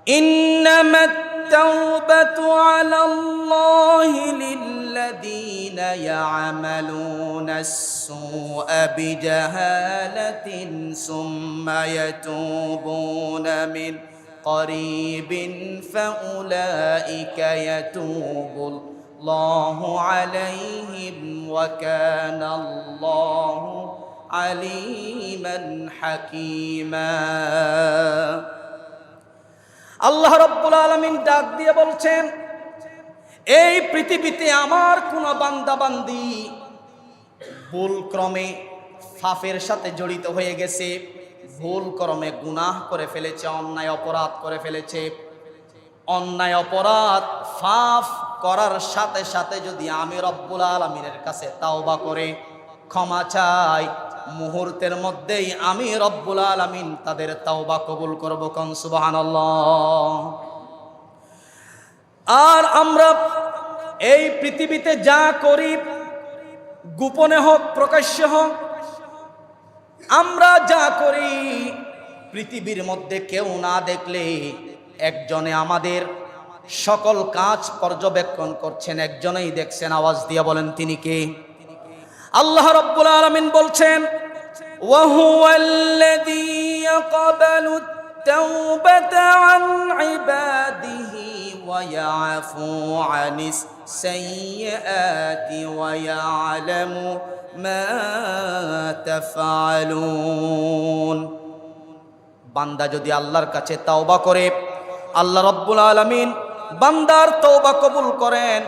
إنما التوبة على الله للذين يعملون السوء بجهالة ثم يتوبون من قريب فأولئك يتوب الله عليهم وكان الله عليما حكيما আল্লাহ রাব্বুল আলামিন ডাক দিয়ে বলছেন, এই পৃথিবীতে আমার কোন বান্দা বান্দি ভুল ক্রমে পাপের সাথে জড়িত হয়ে গেছে, ভুল ক্রমে গুনাহ করে ফেলেছে, অন্যায় অপরাধ করে ফেলেছে, অন্যায় অপরাধ পাপ করার সাথে সাথে যদি আমি রব্বুল আলামিনের কাছে তাওবা করে ক্ষমা চাই, মুহূর্তের মধ্যেই আমি রব্বুল আলামিন তাদের তাওবা কবুল করব। কোন সুবহানাল্লাহ। আর আমরা এই পৃথিবীতে যা করি, গোপনে হোক প্রকাশ্যে হোক, আমরা যা করি পৃথিবীর মধ্যে কেউ না দেখলে একজনে আমাদের সকল কাজ পর্যবেক্ষণ করছেন, একজনেই দেখছেন। আওয়াজ দিয়ে বলেন তিনি কে? আল্লাহ রাব্বুল আলামিন বলছেন, ওয়া হুয়াল্লাযী ইয়াকবালু আত-তাওবাতা আন ইবাদিহি ওয়া ইয়াফু আনিস সাইয়্যাতি ওয়া ইয়ালামু মা তাফআলুন। বান্দা যদি আল্লাহর কাছে তাওবা করে, আল্লাহ রাব্বুল আলামিন বান্দার তওবা কবুল করেন।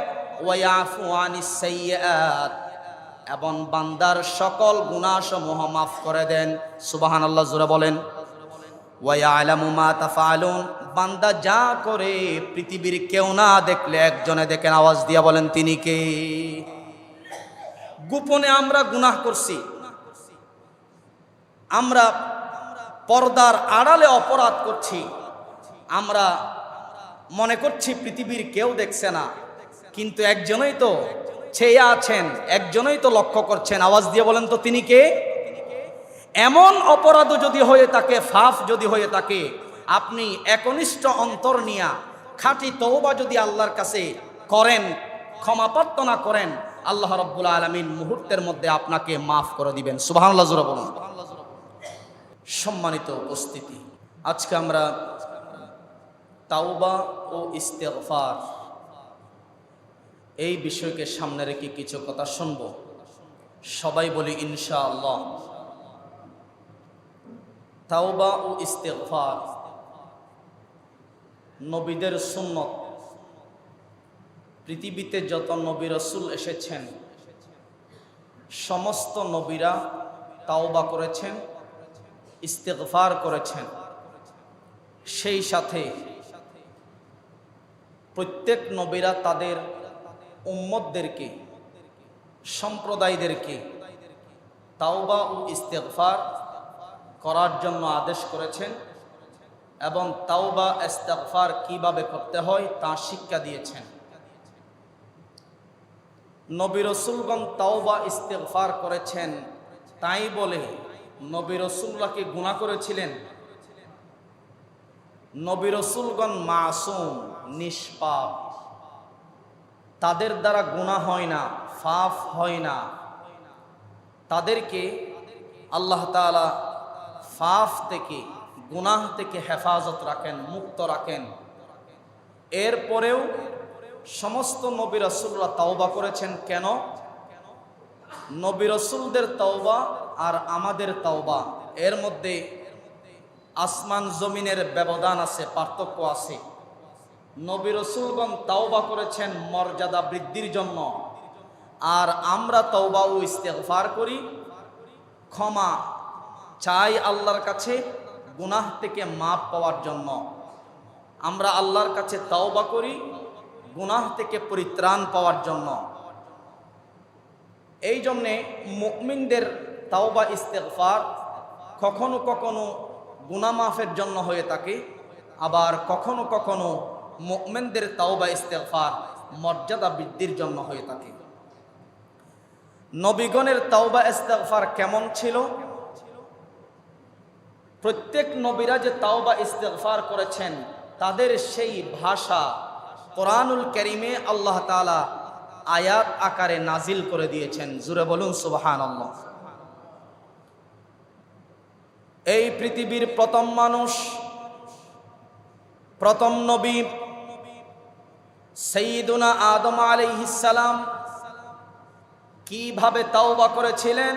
ওয়া ইয়াফু আনিস সাইয়্যাত, এবং বান্দার সকল গুনাহসমূহ মাফ করে দেন। সুবহানাল্লাহ, জোরে বলেন। ওয়া ইয়ালামু মা তাফআলুন, বান্দা যা করে পৃথিবীর কেউ না দেখলে একজনে দেখেন। আওয়াজ দিয়া বলেন তিনি কে? গোপনে আমরা গুনাহ করছি, আমরা পর্দার আড়ালে অপরাধ করছি, আমরা মনে করছি পৃথিবীর কেউ দেখছে না, কিন্তু একজনই তো চেয়ে আছেন, একজনই তো লক্ষ্য করছেন। আওয়াজ দিয়ে বলেন তো তিনি কে? এমন অপরাধ যদি হয়ে থাকে, পাপ যদি হয়ে থাকে, আপনি একনিষ্ঠ অন্তর নিয়া খাঁটি তওবা যদি আল্লাহর কাছে করেন, ক্ষমা প্রার্থনা করেন, আল্লাহ রাব্বুল আলামিন মুহূর্তের মধ্যে আপনাকে মাফ করে দিবেন। সুবহানাল্লাহ, জোরে বলুন। সম্মানিত উপস্থিতি, আজকে আমরা তাওবা ও ইস্তেগফার এই বিষয়কে সামনে রেখে কিছু কথা শুনব। সবাই বলি ইনশাআল্লাহ। তাওবা ও ইস্তেগফার নবীদের সুন্নত। পৃথিবীতে যত নবী রাসূল এসেছেন, সমস্ত নবীরা তাওবা করেছেন, ইস্তেগফার করেছেন। সেই সাথে প্রত্যেক নবীরা তাদের উম্মতদেরকে, সম্প্রদায়দেরকে তাওবা ও ইস্তেগফার করার জন্য আদেশ করেছেন, এবং তাওবা ইস্তেগফার কিভাবে করতে হয় তা শিক্ষা দিয়েছেন। নবী রাসূলগণ তাওবা ইস্তেগফার করেছেন, তাই বলে নবী রাসূলরা কি গুনাহ করেছিলেন? নবী রাসূলগণ মাসুম, নিষ্পাপ, তাদের দ্বারা গুনাহ হয় না, পাপ হয় না। তাদেরকে আল্লাহ তাআলা পাপ থেকে, গুনাহ থেকে হেফাজত রাখেন, মুক্ত রাখেন। এরপরেও সমস্ত নবী রাসূলরা তাওবা করেছেন। কেন? নবী রাসূলদের তাওবা আর আমাদের তাওবা এর মধ্যে আসমান জমিনের ব্যবধান আছে, পার্থক্য আছে। নবী রাসূলগণ তাওবা করেছেন মর্যাদা বৃদ্ধির জন্য, আর আমরা তাওবা ও ইস্তেগফার করি, ক্ষমা চাই আল্লাহর কাছে গুনাহ থেকে মাপ পাওয়ার জন্য। আমরা আল্লাহর কাছে তাওবা করি গুনাহ থেকে পরিত্রাণ পাওয়ার জন্য। এই জন্যে মুমিনদের তাওবা ইস্তেগফার কখনো কখনো গুনাহ মাফের জন্য হয়ে থাকে, আবার কখনো কখনো মুমিনদের তাওবা ইস্তেগফার মর্যাদা বৃদ্ধির জন্য হয়ে থাকে। নবীগণের তাওবা ইস্তেগফার কেমন ছিল? প্রত্যেক নবীরা যে তাওবা ইস্তেগফার করেছেন তাদের সেই ভাষা কোরআনুল কারীমে আল্লাহ তাআলা আয়াত আকারে নাজিল করে দিয়েছেন। জুরে বলুন সুবহানাল্লাহ। এই পৃথিবীর প্রথম মানুষ, প্রথম নবী সাইয়্যিদুনা আদম আলাইহিস সালাম কিভাবে তাওবা করেছিলেন?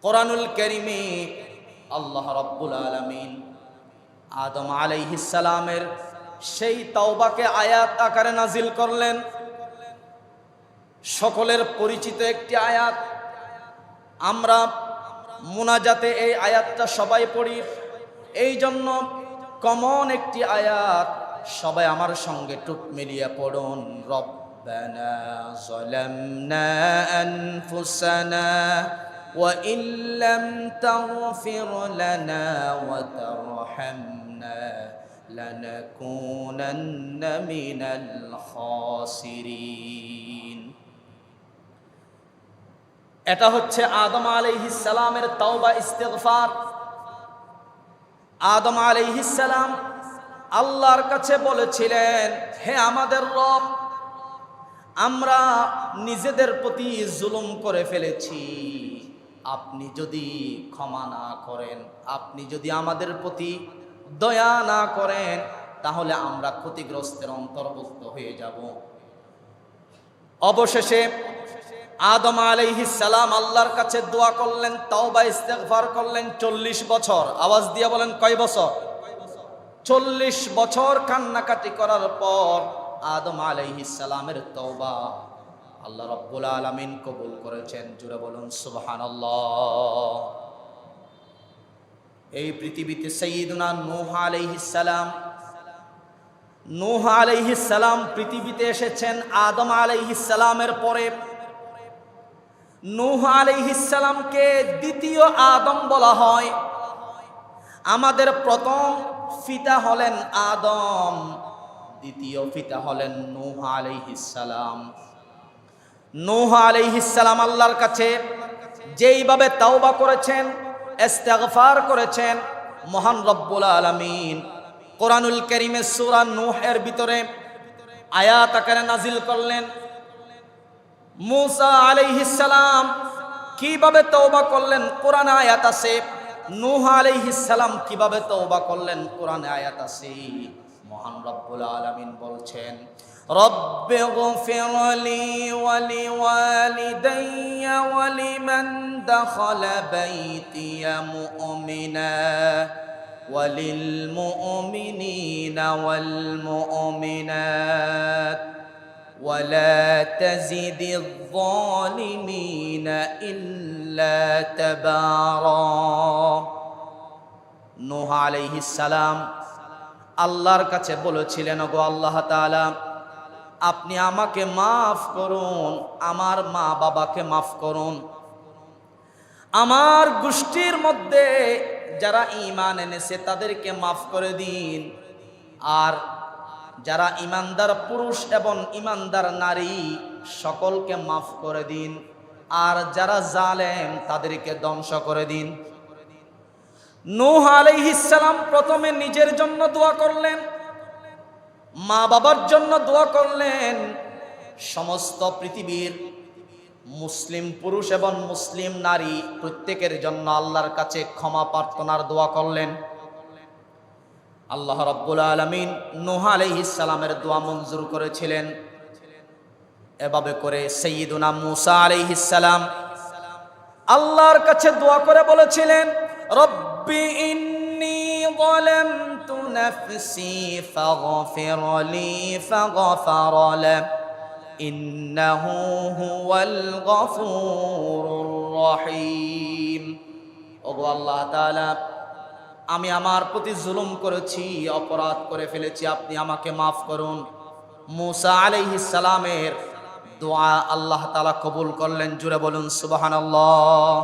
কোরআনুল কারীমে আল্লাহ রাব্বুল আলামিন আদম আলাইহিস সালামের সেই তাওবাকে আয়াত আকারে নাজিল করলেন। সকলের পরিচিত একটি আয়াত, আমরা মুনাজাতে এই আয়াতটা সবাই পড়ি, এই জন্য কমন একটি আয়াত, সবাই আমার সঙ্গে টুক মিলিয়ে পড়ুন। রব্বানা যালামনা আনফুসানা ওয়া ইল্লাম তাগফির লানা ওয়া তারহামনা লানাকুনান্না মিনাল খাসিরিন। এটা হচ্ছে আদম আলাইহিস সালামের তাওবা ইস্তিগফার। আদম আলাইহিস সালাম আল্লাহর কাছে বলেছিলেন, হে আমাদের রব, আমরা নিজেদের প্রতি জুলুম করে ফেলেছি, আপনি যদি ক্ষমা না করেন, আপনি যদি আমাদের প্রতি দয়া না করেন, তাহলে আমরা ক্ষতিগ্রস্তের অন্তর্ভুক্ত হয়ে যাব। অবশেষে আদম আলাইহিস সালাম আল্লাহর কাছে দোয়া করলেন, তাওবা ইস্তিগফার করলেন 40 বছর। আওয়াজ দিয়ে বলেন কয় বছর? 40 বছর কান্নাকাটি করার পর আদম আলাইহিস সালামের তওবা আল্লাহ রাব্বুল আলামিন কবুল করেছেন। জুড়ে বলুন সুবহানাল্লাহ। এই পৃথিবীতে সাইয়্যিদুনা নূহ আলাইহিস সালাম, নূহ আলাইহিস সালাম পৃথিবীতে এসেছেন আদম আলাইহিস সালামের পরে। নূহ আলাইহিস সালামকে দ্বিতীয় আদম বলা হয়। আমাদের প্রথম পিতা হলেন আদম, দ্বিতীয় পিতা হলেন নূহ আলাইহিস সালাম। নূহ আলাইহিস সালাম আল্লাহর কাছে যেইভাবে তাওবা করেছেন, ইস্তিগফার করেছেন, মহান রব্বুল আলামিন কোরআনুল কারীমে সূরা নূহ এর ভিতরে আয়াত আকারে নাজিল করলেন। মুসা আলাইহিস সালাম কিভাবে তওবা করলেন কোরআনে আয়াত আছে, নূহ আলাইহিস সালাম কিভাবে তওবা করলেন কোরআনে আয়াত আছে। মহান রব্বুল আলামিন বলছেন, রব্বিগফিরলি ওয়া লিওয়ালিদাইয়া ওয়া লিমান দাখালা বাইতিয়া মুমিনা ওয়া লিল মুমিনিনা ওয়াল মুমিনাত ولا تزد الظالمين إلا تبارا। নূহ আলাইহিস সালাম আল্লাহর কাছে বলেছিলেন, ওগো আল্লাহ তাআলা, আপনি আমাকে মাফ করুন, আমার মা বাবাকে মাফ করুন, আমার গোষ্ঠীর মধ্যে যারা ঈমান এনেছে তাদেরকে মাফ করে দিন, আর যারা ঈমানদার পুরুষ এবং ঈমানদার নারী সকলকে মাফ করে দিন, আর যারা জালেম তাদেরকে ধ্বংস করে দিন। নূহ আলাইহিস সালাম প্রথমে নিজের জন্য দোয়া করলেন, মা বাবার জন্য দোয়া করলেন, সমস্ত পৃথিবীর মুসলিম পুরুষ এবং মুসলিম নারী প্রত্যেকের জন্য আল্লাহর কাছে ক্ষমা প্রার্থনার দোয়া করলেন। আল্লাহ রাব্বুল আলামিন নূহ আলাইহিস সালামের দোয়া মঞ্জুর করেছিলেন। এভাবে করে সাইয়্যিদুনা মুসা আলাইহিস সালাম আল্লাহর কাছে দোয়া করে বলেছিলেন, রব্বি ইন্নী যালামতু নাফসি ফাগফিরলি ফাগফারা লাহু ইন্নাহু হুয়াল গফুরুর রহিম। ওগো আল্লাহ তাআলা, আমি আমার প্রতি জুলুম করেছি, অপরাধ করে ফেলেছি, আপনি আমাকে মাফ করুন। মুসা আলাইহিস সালামের দোয়া আল্লাহ তাআলা কবুল করলেন। জুড়ে বলুন সুবহানাল্লাহ।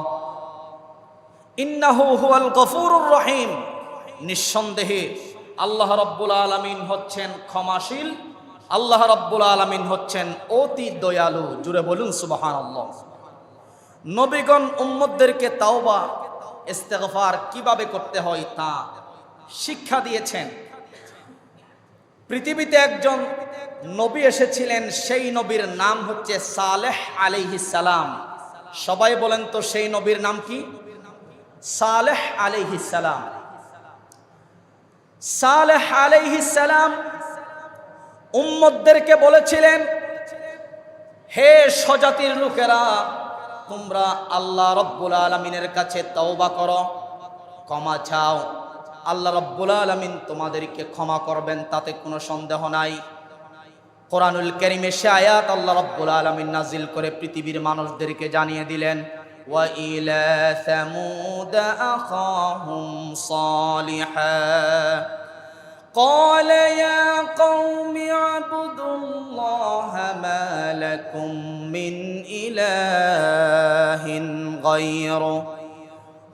ইন্নাহু হুয়াল গফুরুর রহিম। নিঃসন্দেহে আল্লাহ রাব্বুল আলামিন হচ্ছেন ক্ষমাশীল, আল্লাহ রাব্বুল আলামিন হচ্ছেন অতি দয়ালু। জুড়ে বলুন সুবহানাল্লাহ। নবীগণ উম্মতদেরকে তাওবা ইস্তিগফার কিভাবে করতে হয় তা শিক্ষা দিয়েছেন। পৃথিবীতে একজন নবী এসেছিলেন, সেই নবীর নাম হচ্ছে সালেহ আলাইহিস সালাম। সবাই বলেন তো সেই নবীর নাম কি? সালেহ আলাইহিস সালাম। সালেহ আলাইহিস সালাম উম্মতদেরকে বলেছিলেন, হে স্বজাতির লোকেরা, তোমরা আল্লাহ রব্বুল আলামিনের কাছে তওবা করো, ক্ষমা চাও। আল্লাহ রব্বুল আলামিন তোমাদেরকে ক্ষমা করবেন, তাতে কোনো সন্দেহ নাই। কোরআনুল কারীমে সে আয়াত আল্লাহ রব্বুল আলামিন নাজিল করে পৃথিবীর মানুষদেরকে জানিয়ে দিলেন, ওয়া ইলা সামুদ আখাহুম সালিহা قال يا قوم اعبدوا الله ما لكم من إله غيره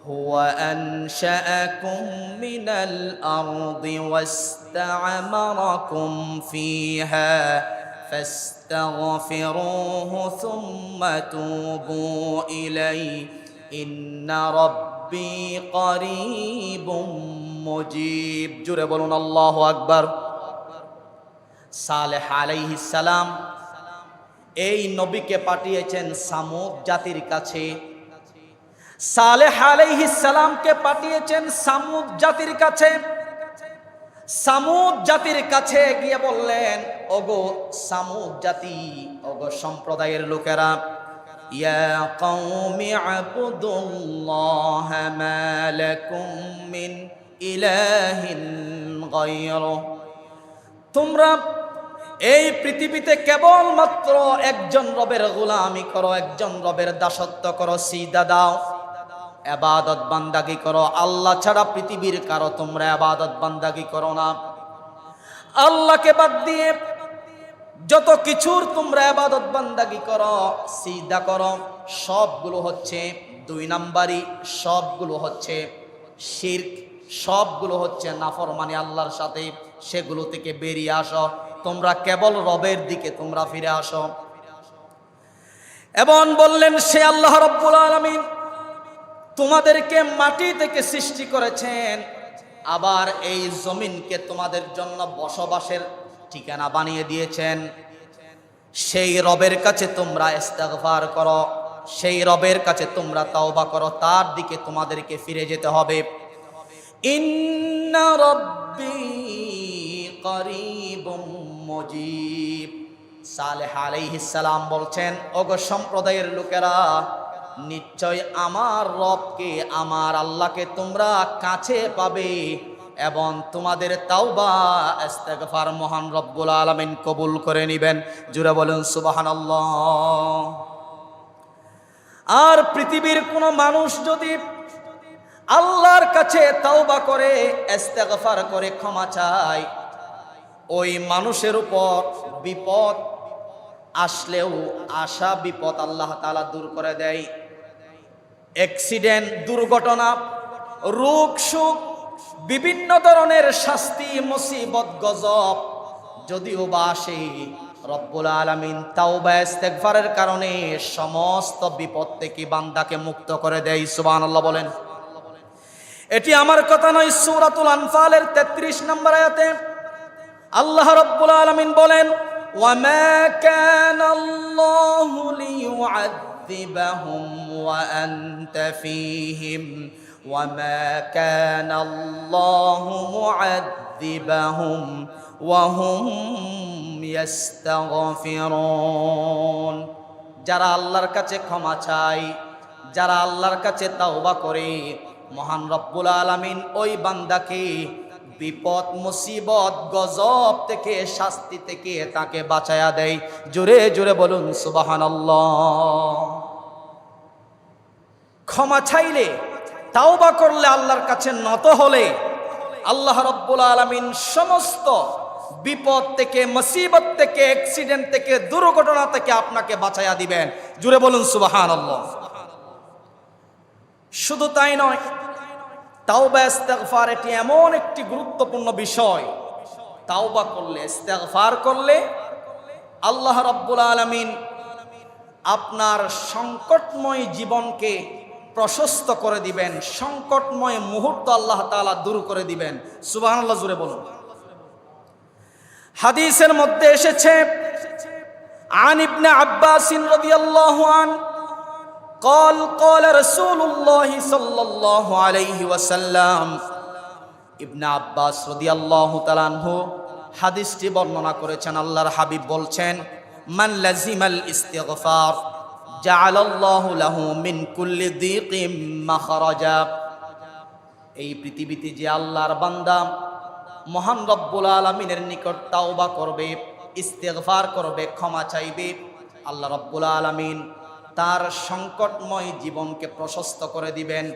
هو أنشأكم من الأرض واستعمركم فيها فاستغفروه ثم توبوا إليه إن ربي قريب মুজিব। জুড়ে বলুন আল্লাহু আকবার। সালেহ আলাইহিস সালাম এই নবীকে পাঠিয়েছেন সামুদ জাতির কাছে। সালেহ আলাইহিস সালামকে পাঠিয়েছেন সামুদ জাতির কাছে। সামুদ জাতির কাছে গিয়ে বললেন, ওগো সামুদ জাতি, ওগো সম্প্রদায়ের লোকেরা, ইয়া কওমি আবুদুল্লাহ মা লাকুম মিন ইলাহিন গায়রু, তোমরা এই পৃথিবীতে কেবলমাত্র একজন রবের গোলামি করো, একজন রবের দাসত্ব করো, সিজদা দাও, ইবাদত বান্দাগি করো। আল্লাহ ছাড়া পৃথিবীর কারো তোমরা ইবাদত বান্দাগি করো না। আল্লাহকে বাদ দিয়ে যত কিছুর তোমরা ইবাদত বান্দাগি করো, সিজদা করো, সবগুলো হচ্ছে দুই নাম্বারি, সবগুলো হচ্ছে শিরক, সবগুলো হচ্ছে নাফরমানি আল্লাহর সাথে। সেগুলো থেকে বেরিয়ে আসো, তোমরা কেবল রবের দিকে তোমরা ফিরে আসো। এবং বললেন, সে আল্লাহ রাব্বুল আলামিন তোমাদেরকে মাটি থেকে সৃষ্টি করেছেন, আবার এই জমিনকে তোমাদের জন্য বসবাসের ঠিকানা বানিয়ে দিয়েছেন। সেই রবের কাছে তোমরা ইস্তিগফার করো, সেই রবের কাছে তোমরা তাওবা করো, তার দিকে তোমাদেরকে ফিরে যেতে হবে। ইন্না রাব্বি করিবুম মুজিব। সালেহ আলাইহিস সালাম বলছেন, ওগো সম্প্রদায়ের লোকেরা, নিশ্চয় আমার রবকে, আমার আল্লাহকে তোমরা কাছে পাবে এবং তোমাদের তাওবা ইস্তিগফার মহান রব্বুল আলামিন কবুল করে নেবেন। জোরে বলুন সুবহানাল্লাহ। আর পৃথিবীর কোনো মানুষ যদি আল্লাহর কাছে তাওবা করে, ইস্তিগফার করে, ক্ষমা চায়, ওই মানুষের উপর বিপদ আসলেও আশা বিপদ আল্লাহ তাআলা দূর করে দেয়। অ্যাক্সিডেন্ট, দুর্ঘটনা, রোগ সুখ, বিভিন্ন ধরনের শাস্তি, মুসিবত, গজব যদিও বা আসে, রব্বুল আলামিন তাওবা ইস্তিগফারের কারণে সমস্ত বিপদ থেকে বান্দাকে মুক্ত করে দেয়। সুবহানাল্লাহ বলেন। এটি আমার কথা নয়, সূরাতুল আনফালের 33 নম্বর আয়াতে আল্লাহ রাব্বুল আলামিন বলেন, ওয়ামা কানাল্লাহু লিয়ুআযযিবাহুম ওয়া আনতা ফীহিম ওয়ামা কানাল্লাহু মুআযযিবাহুম ওয়া হুম ইস্তাগফিরুন। যারা আল্লাহর কাছে ক্ষমা চায়, যারা আল্লাহর কাছে তাওবা করে, মহান রব্বুল আলামিন ওই বান্দাকে বিপদ, মুসিবত, গজব থেকে, শাস্তি থেকে তাকে বাঁচায়া দেয়। জোরে জোরে বলুন সুবহানাল্লাহ। ক্ষমা চাইলে, তাওবা করলে, আল্লাহর কাছে নত হলে আল্লাহ রাব্বুল আলামিন সমস্ত বিপদ থেকে, মুসিবত থেকে, অ্যাক্সিডেন্ট থেকে, দুর্ঘটনা থেকে আপনাকে বাঁচায়া দিবেন। জোরে বলুন সুবহানাল্লাহ। শুধু তাই নয়, তাওবা ইস্তিগফার এটি এমন একটি গুরুত্বপূর্ণ বিষয়, তাওবা করলে, ইস্তিগফার করলে আল্লাহ রাব্বুল আলামিন আপনার সংকটময় জীবনকে প্রশস্ত করে দিবেন, সংকটময় মুহূর্ত আল্লাহ তাআলা দূর করে দিবেন। সুবহানাল্লাহ জোরে বলুন। হাদিসের মধ্যে এসেছে عن ابن عباس رضي الله عنه قال قال رسول الله صلى الله عليه وسلم ইবনে আব্বাস রাদিয়াল্লাহু তাআলা আনহু হাদিসটি বর্ণনা করেছেন। আল্লাহর হাবিব বলছেন, মান লাজিমাল ইস্তিগফার জাআলাল্লাহু লাহু মিন কুল্লি দিকিম মাখরাজা। এই পৃথিবীতে যে আল্লাহর বান্দা মহান রব্বুল আলামিনের নিকট তাওবা করবে, ইস্তিগফার করবে, ক্ষমা চাইবে, আল্লাহ রব্বুল আলামিন তার সংকটময় জীবনকে প্রশস্ত করে দিবেন,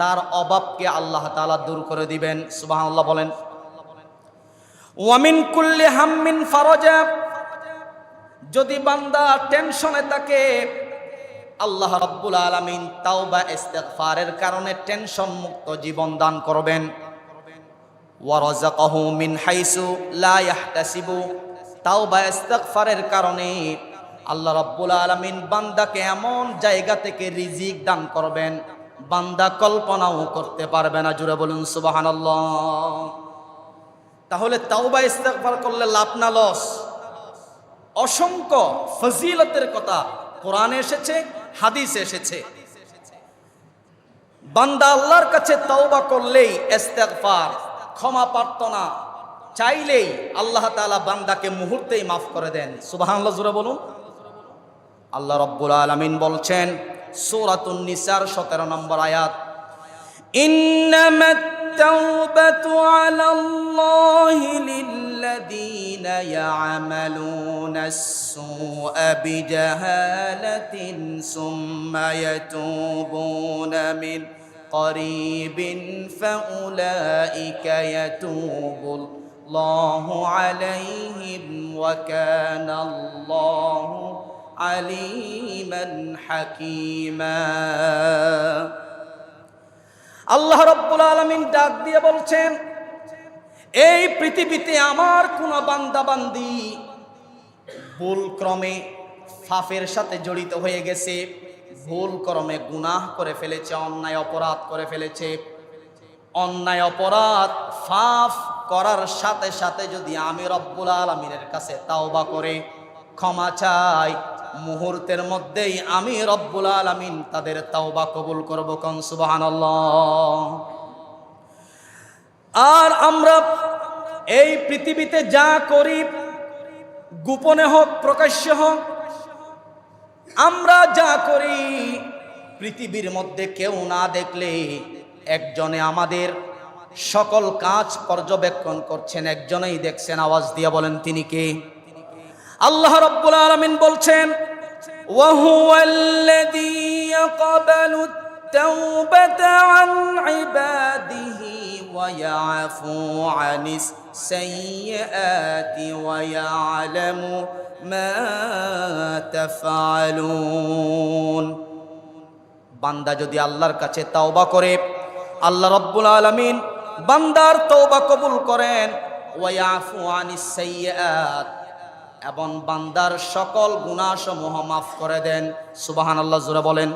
তার অভাবকে আল্লাহ তাআলা দূর করে দিবেন। সুবহানাল্লাহ বলেন। ওয়া মিন কুল্লি হাম্মিন ফারাজা। যদি বান্দা টেনশনে থাকে, আল্লাহ রাব্বুল আলামিন তাওবা ইস্তিগফারের কারণে টেনশন মুক্ত জীবন দান করবেন। ওয়া রাযাকাহু মিন হাইসু লা ইয়াহতাসিবু। তাওবা ইস্তিগফারের কারণে আল্লাহ রাব্বুল আলামিন বান্দাকে এমন জায়গা থেকে রিজিক দান করবেন, বান্দা কল্পনাও করতে পারবে না। জুড়ে বলুন সুবহানাল্লাহ। তাহলে তাওবা ইস্তিগফার করলে লাভ না লস? অসংখ্য ফজিলতের কথা কোরআনে এসেছে, হাদিসে এসেছে। বান্দা আল্লাহর কাছে তাওবা করলেই, ইস্তিগফার ক্ষমা প্রার্থনা চাইলেই আল্লাহ তাআলা বান্দাকে মুহূর্তেই মাফ করে দেন। সুবহানাল্লাহ জোরে বলুন। আল্লাহ রাব্বুল আলামিন বলছেন সূরাতুন নিসার 17 নম্বর আয়াত, ইন্নামাত তাওবাতু আলাল্লাহি লিল্লাযীনা ইয়া'মালুনাস সুআ বিজাহালাতিন সুম্মা ইয়াতুবুনা মিন করিবিন ফাউলাইকা ইয়াতুবুল্লাহু আলাইহিম ওয়া কানাল্লাহু আলিমান হাকিমা। আল্লাহ রাব্বুল আলামিন ডাক দিয়ে বলছেন, এই পৃথিবীতে আমার কোন বান্দা বান্দি ভুল ক্রমে পাপের সাথে জড়িত হয়ে গেছে, ভুল ক্রমে গুনাহ করে ফেলেছে, অন্যায় অপরাধ করে ফেলেছে, অন্যায় অপরাধ পাপ করার সাথে সাথে যদি আমি রব্বুল আলামিনের কাছে তাওবা করে ক্ষমা চাই, মুহূর্তের মধ্যেই আমি রব্বুল আলামিন তাদের তাওবা কবুল করব। কোন সুবহানাল্লাহ। আর আমরা এই পৃথিবীতে যা করি, গোপনে হোক প্রকাশ্যে হোক, আমরা যা করি পৃথিবীর মধ্যে কেউ না দেখলে একজনে আমাদের সকল কাজ পর্যবেক্ষণ করছেন, একজনেই দেখছেন। আওয়াজ দিয়ে বলেন তিনি কে? আল্লাহ রাব্বুল আলামিন বলছেন, ওয়া হুয়াল্লাযী ইয়াকবালুত তাওবাতা আন ইবাদিহি ওয়া ইয়াফু আনিস সাইয়্যাতি ওয়া ইয়ালামু মা তাফআলুন। বান্দা যদি আল্লাহর কাছে তাওবা করে, আল্লাহ রাব্বুল আলামিন বান্দার তওবা কবুল করেন। ওয়া ইয়াফু আনিস সাইয়্যাত, এবং বান্দার সকল গুনাহসমূহ মাফ করে দেন। সুবহানাল্লাহ জোরে বলেন।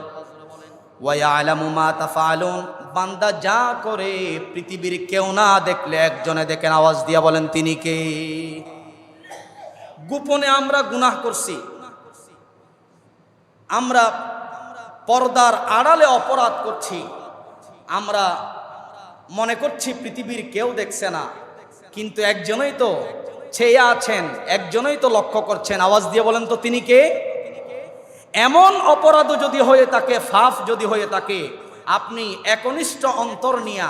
ওয়া ইয়ালামু মা তাফআলুন, বান্দা যা করে পৃথিবীর কেউ না দেখলে একজনে দেখেন। আওয়াজ দিয়া বলেন তিনি কে? গোপনে আমরা গুনাহ করছি, আমরা পর্দার আড়ালে অপরাধ করছি, আমরা মনে করছি পৃথিবীর কেউ দেখছে না, কিন্তু একজনই তো চেয়ে আছেন, একজনই তো লক্ষ্য করছেন। আওয়াজ দিয়ে বলেন তো তিনি কে? এমন অপরাধ যদি হয়ে থাকে, পাপ যদি হয়ে থাকে, আপনি একনিষ্ঠ অন্তর নিয়া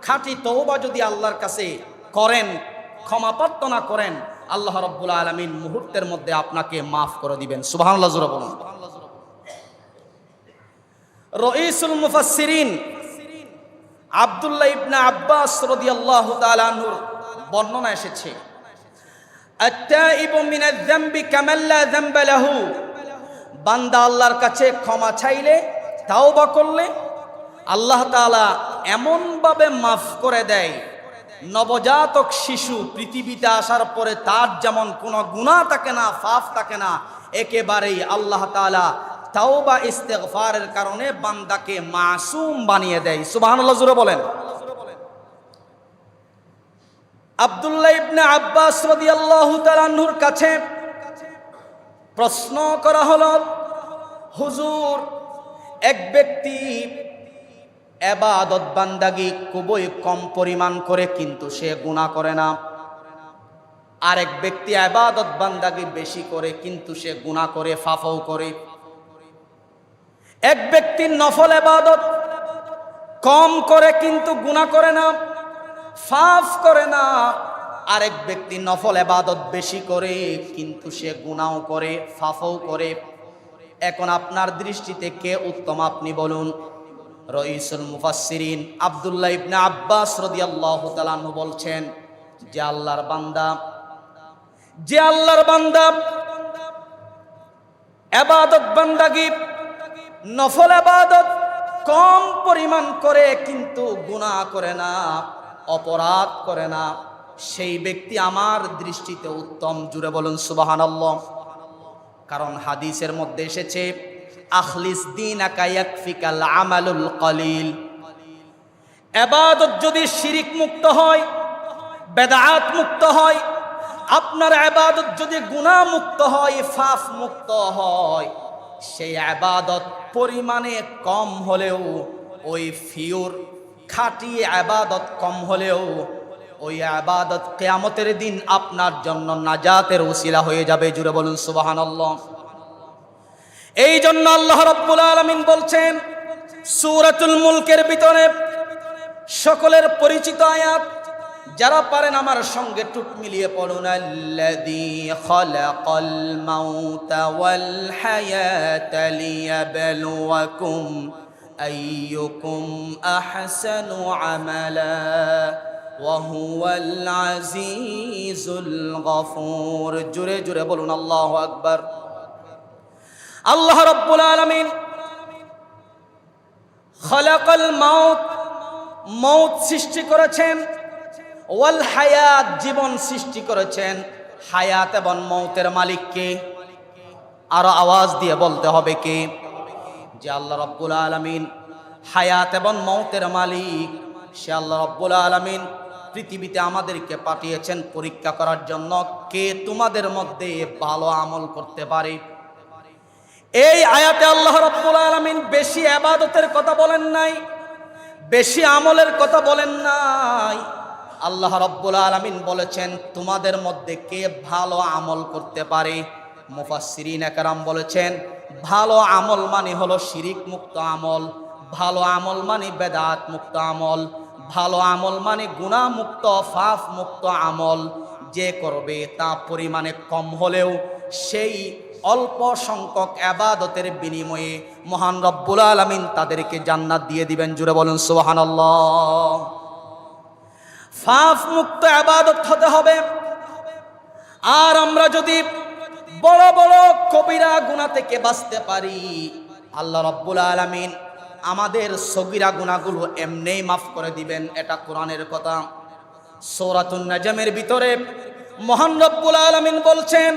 খাঁটি তওবা যদি আল্লাহর কাছে করেন, ক্ষমা প্রার্থনা করেন, আল্লাহ রাব্বুল আলামিন মুহূর্তের মধ্যে আপনাকে মাফ করে দিবেন। সুবহানাল্লাহ জোরে বলুন। রাইসুল মুফাসসিরিন আব্দুল্লাহ ইবনে আব্বাস রাদিয়াল্লাহু তাআলা আনহুর বর্ণনা এসেছে, আত-তাইবু মিনাজ যামবি কামান লা যামবা লাহু। বান্দা আল্লাহর কাছে ক্ষমা চাইলে, তাওবা করলে আল্লাহ তাআলা এমন ভাবে মাফ করে দেয়, নবজাতক শিশু পৃথিবীতে আসার পরে তার যেমন কোনো গুনাহ থাকে না, পাপ থাকে না, একেবারেই আল্লাহ তাআলা তাওবা ইস্তিগফারের কারণে বান্দাকে মাসুম বানিয়ে দেয়। সুবহানাল্লাহ জোরে বলেন। আব্দুল্লাহ ইবনে আব্বাস রাদিয়াল্লাহু তাআলা আনহুর কাছে প্রশ্ন করা হলো, হুজুর, এক ব্যক্তি ইবাদত বান্দাগি খুবই কম পরিমাণ করে কিন্তু সে গুনাহ করে না, আরেক ব্যক্তি ইবাদত বান্দাগি বেশি করে কিন্তু সে গুনাহ করে, ফাফও করে। এক ব্যক্তি নফল ইবাদত কম করে কিন্তু গুনাহ করে না, ফাফ করে না, আরেক ব্যক্তি নফল ইবাদত বেশি করে কিন্তু সে গুনাহও করে, ফাফও করে। এখন আপনার দৃষ্টিতে কে উত্তম আপনি বলুন? রাইসুল মুফাসসিরিন আব্দুল্লাহ ইবনে আব্বাস রাদিয়াল্লাহু তাআলা আনহু বলছেন, যে আল্লাহর বান্দা ইবাদত বান্দাগি নফল ইবাদত কম পরিমাণ করে কিন্তু গুনাহ করে না, অপরাধ করে না, সেই ব্যক্তি আমার দৃষ্টিতে উত্তম। জুড়ে বলুন সুবহানাল্লাহ। কারণ হাদিসের মধ্যে এসেছে, আখলিস দীনাকা ইয়াকফিকাল আমালুল কলিল। ইবাদত যদি শিরিক মুক্ত হয়, বেদাত মুক্ত হয়, আপনার ইবাদত যদি গুনাহ মুক্ত হয়, ফাফ মুক্ত হয়, সেই ইবাদত পরিমাণে কম হলেও, ওই ফিউর খাঁটি ইবাদত কম হলেও ওই ইবাদত কিয়ামতের দিন আপনার জন্য নাজাতের ওসিলা হয়ে যাবে। জুড়ে বলুন সুবহানাল্লাহ। এই জন্য আল্লাহ রাব্বুল আলামিন বলছেন সূরাতুল মুলকের ভিতরে, সকলের পরিচিত আয়াত, যারা পারেন আমার সঙ্গে টুট মিলিয়ে পড়ুন, আল্লাযী খালাকাল মাউতা ওয়াল হায়াতা লিয়াবলুয়াকুম আইয়ুকুম আহসানু আমালা ওয়া হুয়াল আজিজুল গফুর। জোরে জোরে বলুন আল্লাহু আকবার। আল্লাহ রাব্বুল আলামিন খালাকাল মাউত সৃষ্টি করেছেন, ওয়াল হায়াত জীবন সৃষ্টি করেছেন। হায়াত এবং মৌতের মালিক কে? আরো আওয়াজ দিয়ে বলতে হবে কে? যে আল্লাহ রাব্বুল আলামিন হায়াত এবং মৌতের মালিক, সে আল্লাহ রাব্বুল আলামিন পৃথিবীতে আমাদেরকে পাঠিয়েছেন পরীক্ষা করার জন্য, কে তোমাদের মধ্যে ভালো আমল করতে পারে। এই আয়াতে আল্লাহ রাব্বুল আলামিন বেশি ইবাদতের কথা বলেন নাই, বেশি আমলের কথা বলেন নাই। আল্লাহ রাব্বুল আলামিন বলেছেন তোমাদের মধ্যে কে ভালো আমল করতে পারে। মুফাসসিরিন একরাম বলেছেন, ভালো আমল মানে হলো শিরিক মুক্ত আমল, ভালো আমল মানে বেদাত মুক্ত আমল, ভালো আমল মানে গুনাহ মুক্ত, ফাফ মুক্ত আমল। যে করবে তা পরিমাণে কম হলেও সেই অল্প সংখ্যক ইবাদতের বিনিময়ে মহান রব্বুল আলামিন তাদেরকে জান্নাত দিয়ে দিবেন। জুড়ে বলুন সুবহানাল্লাহ। ফাফ মুক্ত ইবাদত হতে হবে। আর আমরা যদি বড় বড় কবিরা গুনাহ থেকে বাঁচতে পারি, আল্লাহ রাব্বুল আলামিন আমাদের সগীরা গুনাহগুলো এমনিই মাফ করে দিবেন। এটা কোরআনের কথা। সূরাতুন নাজমের ভিতরে মহান রব্বুল আলামিন বলছেন,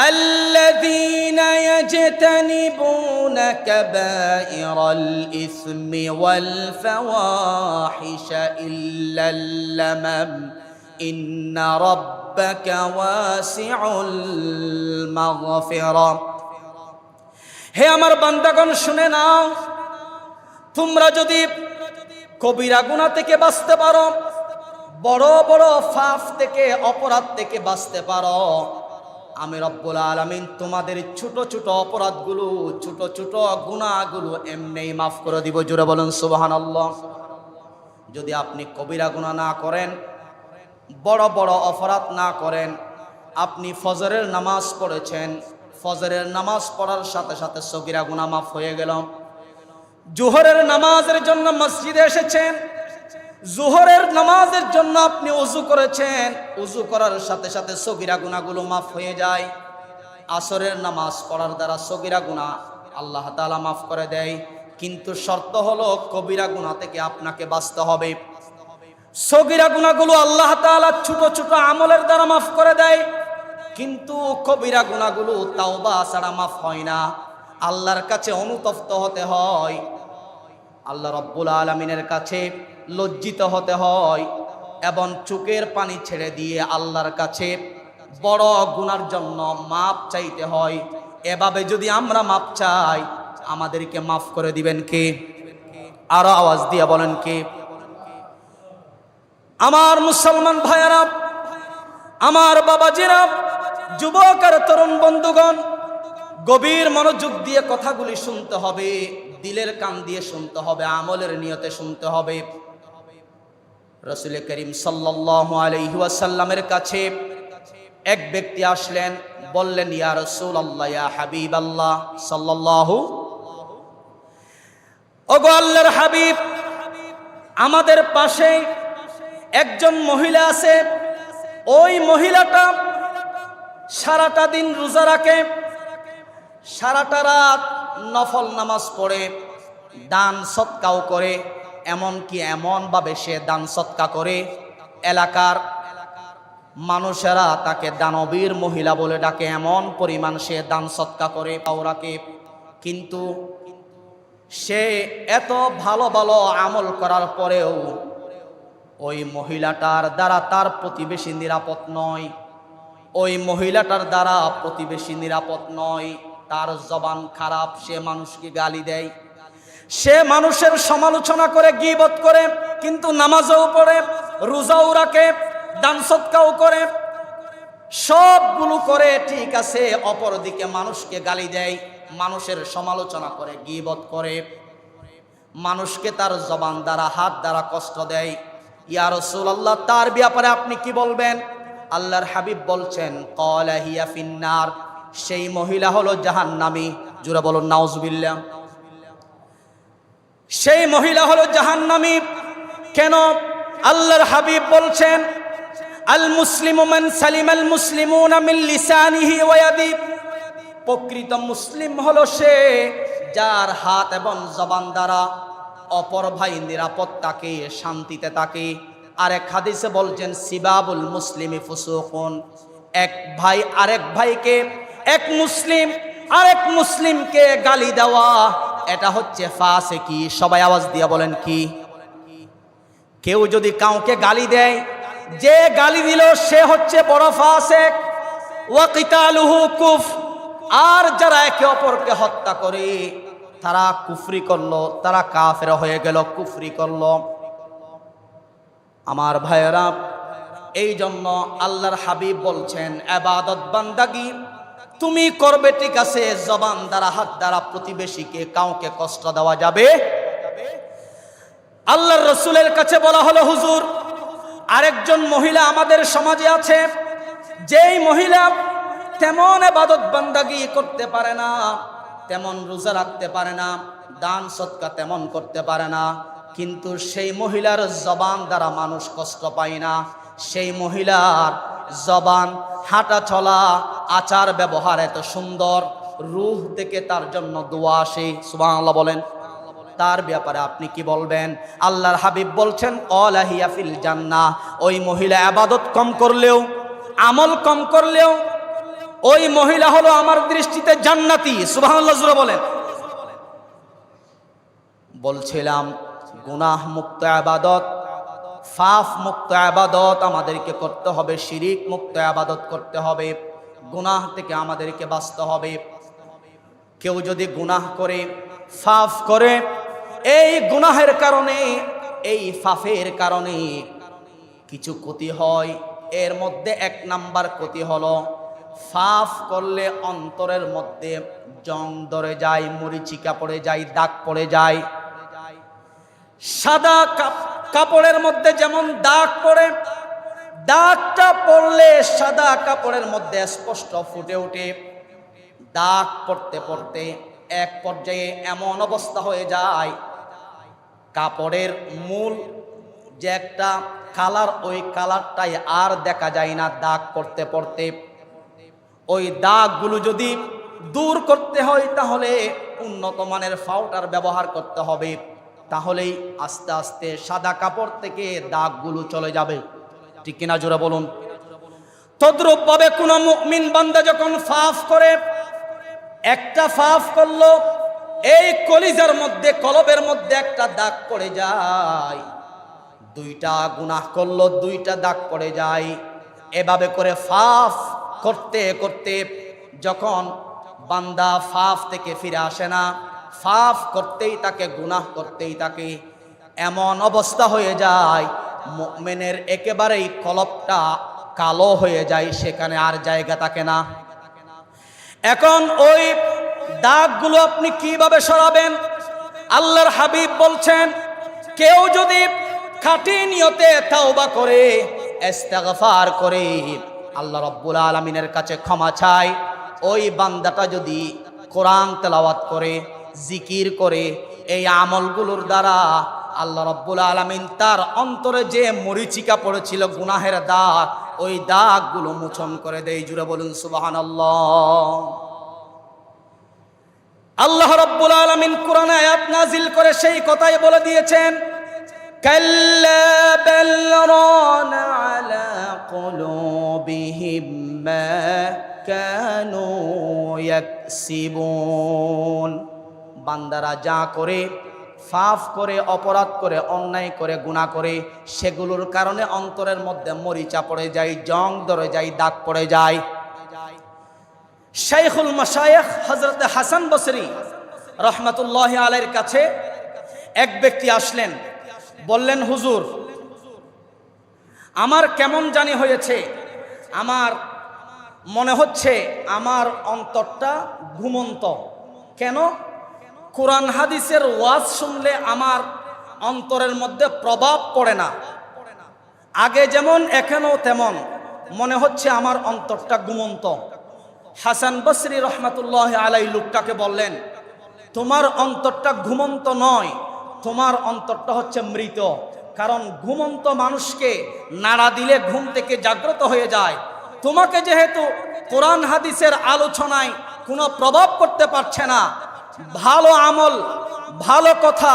আল্লাযীনা ইয়াজতানিবুনা কাবাইরাল ইসমি ওয়াল ফাওয়াহিশা ইল্লাল লামাম ইন্না রাব্বাকা ওয়াসিউল মাগফিরা। হে আমার বান্দাগণ, শুনে নাও, তোমরা যদি কবিরা গুনাহ থেকে বাঁচতে পারো, বড় বড় ফাফ থেকে, অপরাধ থেকে বাঁচতে পারো, আমি রব্বুল আলামিন তোমাদের ছোট ছোট অপরাধগুলো, ছোট ছোট গুনাহগুলো এমনিই মাফ করে দিব। জোরে বলুন সুবহানাল্লাহ। যদি আপনি কবিরা গুনাহ না করেন, বড় বড় অপরাধ না করেন, আপনি ফজরের নামাজ পড়েছেন, ফজরের নামাজ পড়ার সাথে সাথে সগীরা গুনাহ মাফ হয়ে গেল। জোহরের নামাজের জন্য মসজিদে এসেছেন, জোহরের নামাজের জন্য আপনি ওযু করেছেন, ওযু করার সাথে সাথে সগীরা গুনাহগুলো মাফ হয়ে যায়। আসরের নামাজ পড়ার দ্বারা সগীরা গুনাহ আল্লাহ তাআলা মাফ করে দেয়, কিন্তু শর্ত হলো কবিরা গুনাহ থেকে আপনাকে বাঁচতে হবে। সগীরা গুনাহগুলো আল্লাহ তাআলা ছোট ছোট আমলের দ্বারা মাফ করে দেয়, কিন্তু কবিরা গুনাহগুলো তাওবা ছাড়া মাফ হয় না। আল্লাহর কাছে অনুতপ্ত হতে হয়, আল্লাহ রাব্বুল আলামিনের কাছে লজ্জিত হতে হয়, এবং চোখের পানি ছেড়ে দিয়ে আল্লাহর কাছে বড় গুনার জন্য মাপ চাইতে হয়। এভাবে যদি আমরা মাপ চাই, আমাদেরকে মাফ করে দিবেন কে? আরো আওয়াজ দিয়ে বলেন কে? আমার মুসলমান ভাইয়েরা, আমার বাবাজিরা, যুবক আর তরুণ বন্ধুগণ, গভীর মনোযোগ দিয়ে কথাগুলি শুনতে হবে, দিলের কান দিয়ে শুনতে হবে, আমলের নিয়তে শুনতে হবে। রাসূল করিম সাল্লাল্লাহু আলাইহি ওয়াসাল্লামের কাছে এক ব্যক্তি আসলেন, বললেন, ইয়া রাসূলুল্লাহ, ইয়া হাবিবাল্লাহ সাল্লাল্লাহু, ওগো আল্লাহর হাবিব, আমাদের পাশে একজন মহিলা আছে, ওই মহিলাটা সারাটা দিন রোজা রাখে, সারাটা রাত নফল নামাজ পড়ে, দান সৎকাও করে, এমনকি এমনভাবে সে দান সৎকা করে এলাকার মানুষেরা তাকে দানবীর মহিলা বলে ডাকে, এমন পরিমাণ সে দান সৎকা করে ওরাকে। কিন্তু সে এত ভালো ভালো আমল করার পরেও ওই মহিলাটার দ্বারা তার প্রতিবেশী নিরাপদ নয়, ওই মহিলাটার দ্বারা প্রতিবেশী নিরাপদ নয়। তার জবান খারাপ, সে মানুষকে গালি দেয়, সে মানুষের সমালোচনা করে, গীবত করে, কিন্তু নামাজও পড়ে, রোজাও রাখে, দান সৎকাও করে, সবগুলো করে, ঠিক আছে। অপরদিকে মানুষকে গালি দেয়, মানুষের সমালোচনা করে, গীবত করে, মানুষকে তার জবান দ্বারা, হাত দ্বারা কষ্ট দেয়। ইয়া রাসূলুল্লাহ, তার ব্যাপারে আপনি কি বলবেন? আল্লাহর হাবিব বলছেন, ক্বালা হিয়া ফিন্নার, সেই মহিলা হলো জাহান্নামী। জোরে বলুন নাউজুবিল্লাহ। সেই মহিলা হলো জাহান্নামী। কেন? আল্লাহর হাবিব বলছেন, আল মুসলিমু মান সালিমাল মুসলিমুনা মিন লিসানিহি ওয়া ইয়াদি, প্রকৃত মুসলিম হলো সে যার হাত এবং জবান দ্বারা অপর ভাই নিরাপদ থাকে, শান্তিতে থাকে। আরেক হাদিসে বলছেন, সিবাবুল মুসলিমি ফুসুকুন, এক ভাই আরেক ভাইকে, এক মুসলিম আরেক মুসলিমকে গালি দেওয়া, এটা হচ্ছে ফাসিকি। সবাই আওয়াজ দিয়ে বলেন কি? কেউ যদি কাউকে গালি দেয়, যে গালি দিল সে হচ্ছে বড় ফাসিক। ওয়া কিতালুহু কুফ, আর যারা একে অপরকে হত্যা করে তারা কুফরি করলো, তারা কাফের হয়ে গেল, কুফরি করলো। আমার ভাইয়েরা, এই জন্য আল্লাহর হাবিব বলছেন, ইবাদত বান্দাগি তুমি করবে, ঠিক আছে, জবান দ্বারা, হাত দ্বারা প্রতিবেশীকে, কাউকে কষ্ট দেওয়া যাবে। আল্লাহর রাসূলের কাছে বলা হলো, হুজুর, আরেকজন মহিলা আমাদের সমাজে আছে, যেই মহিলা তেমন ইবাদত বান্দাগি করতে পারে না, তেমন রোজা রাখতে পারে না, দান সৎকা তেমন করতে পারে না, কিন্তু সেই মহিলার জবান দ্বারা মানুষ কষ্ট পায় না। সেই মহিলার জবান, হাঁটা চলা, আচার ব্যবহার এত সুন্দর, রূহ থেকে তার জন্য দোয়া আসে। সুবহানাল্লাহ বলেন। তার ব্যাপারে আপনি কি বলবেন? আল্লাহর হাবিব বলছেন, ক্বালা হিয়া ফিল জান্নাহ, ওই মহিলা ইবাদত কম করলেও, আমল কম করলেও, ওই মহিলা হলো আমার দৃষ্টিতে জান্নাতি। সুবহানাল্লাহ জোরে বলেন। বলছিলাম, গুনাহ মুক্ত ইবাদত, পাপ মুক্ত ইবাদত আমাদেরকে করতে হবে, শিরিক মুক্ত ইবাদত করতে হবে, গুনাহ থেকে আমাদেরকে বাঁচতে হবে। কেউ যদি গুনাহ করে, পাপ করে, এই গুনাহের কারণে, এই পাপের কারণে কিছু ক্ষতি হয়। এর মধ্যে এক নাম্বার ক্ষতি হলো, পাপ করলে অন্তরের মধ্যে জং ধরে যায়, মরিচিকা পড়ে যায়, দাগ পড়ে যায়। সাদা কাপড়ের মধ্যে যেমন দাগ পড়ে, দাগটা পড়লে সাদা কাপড়ের মধ্যে স্পষ্ট ফুটে ওঠে। দাগ পড়তে পড়তে এক পর্যায়ে এমন অবস্থা হয়ে যায়, কাপড়ের মূল যে একটা কালার, ওই কালারটাই আর দেখা যায় না। দাগ পড়তে পড়তে ওই দাগগুলো যদি দূর করতে হয়, তাহলে উন্নত মানের পাউডার ব্যবহার করতে হবে, তাহলেই আস্তে আস্তে সাদা কাপড় থেকে দাগগুলো চলে যাবে। ঠিক কিনা জোরে বলুন। তদ্রূপ ভাবে কোন মুমিন বান্দা যখন পাপ করে, একটা পাপ করলো, এই কলিজার মধ্যে, কলবের মধ্যে একটা দাগ পড়ে যায়, দুইটা গুনাহ করলো, দুইটা দাগ পড়ে যায়। এভাবে করে ফাফ করতে করতে যখন বান্দা ফাফ থেকে ফিরে আসে না, ফাফ করতেই তাকে, গুনাহ করতেই তাকে, এমন অবস্থা হয়ে যায় মুমিনের একেবারেই কলবটা কালো হয়ে যায়, সেখানে আর জায়গা থাকে না। এখন ওই দাগগুলো আপনি কিভাবে সরাবেন? আল্লাহর হাবিব বলছেন, কেউ যদি খাঁটি নিয়তে তাওবা করে, ইস্তেগফার করে, আল্লাহ রাব্বুল আলামিনের কাছে ক্ষমা চায়, ওই বান্দাটা যদি কোরআন তেলাওয়াত করে, জিকির করে, এই আমলগুলোর দ্বারা আল্লাহ রাব্বুল আলামিন তার অন্তরে যে মরিচিকা পড়েছিল গুনাহের দাগ, ওই দাগগুলো মোচন করে দেয়। জুড়ে বলুন সুবহানাল্লাহ। আল্লাহ রাব্বুল আলামিন কোরআনে আয়াত নাজিল করে সেই কথাই বলে দিয়েছেন, কাল্লা বাল রানা আলা কুলুবিহিম মা কানু ইয়াকসিবুন। বান্দারা যা করে, ফাফ করে, অপরাধ করে, অন্যায় করে, গুনাহ করে, সেগুলোর কারণে অন্তরের মধ্যে মরিচা পড়ে যায়, জং ধরে যায়, দাগ পড়ে যায়। শাইখুল মাশায়েখ হযরত হাসান বসরি রাহমাতুল্লাহি আলাইহির কাছে এক ব্যক্তি আসলেন, বললেন, হুজুর, আমার কেমন জানি হয়েছে, আমার মনে হচ্ছে আমার অন্তরটা ঘুমন্ত। কেন? কোরআন হাদিসের ওয়াজ শুনলে আমার অন্তরের মধ্যে প্রভাব পড়ে না, আগে যেমন এখনো তেমন, মনে হচ্ছে আমার অন্তরটা ঘুমন্ত। হাসান বসরি রহমাতুল্লাহ আলাইহি লোকটাকে বললেন, তোমার অন্তরটা ঘুমন্ত নয়, তোমার অন্তরটা হচ্ছে মৃত। কারণ ঘুমন্ত মানুষকে নাড়া দিলে ঘুম থেকে জাগ্রত হয়ে যায়। তোমাকে যেহেতু কোরআন হাদিসের আলোচনায় কোনো প্রভাব করতে পারছে না, ভালো আমল, ভালো কথা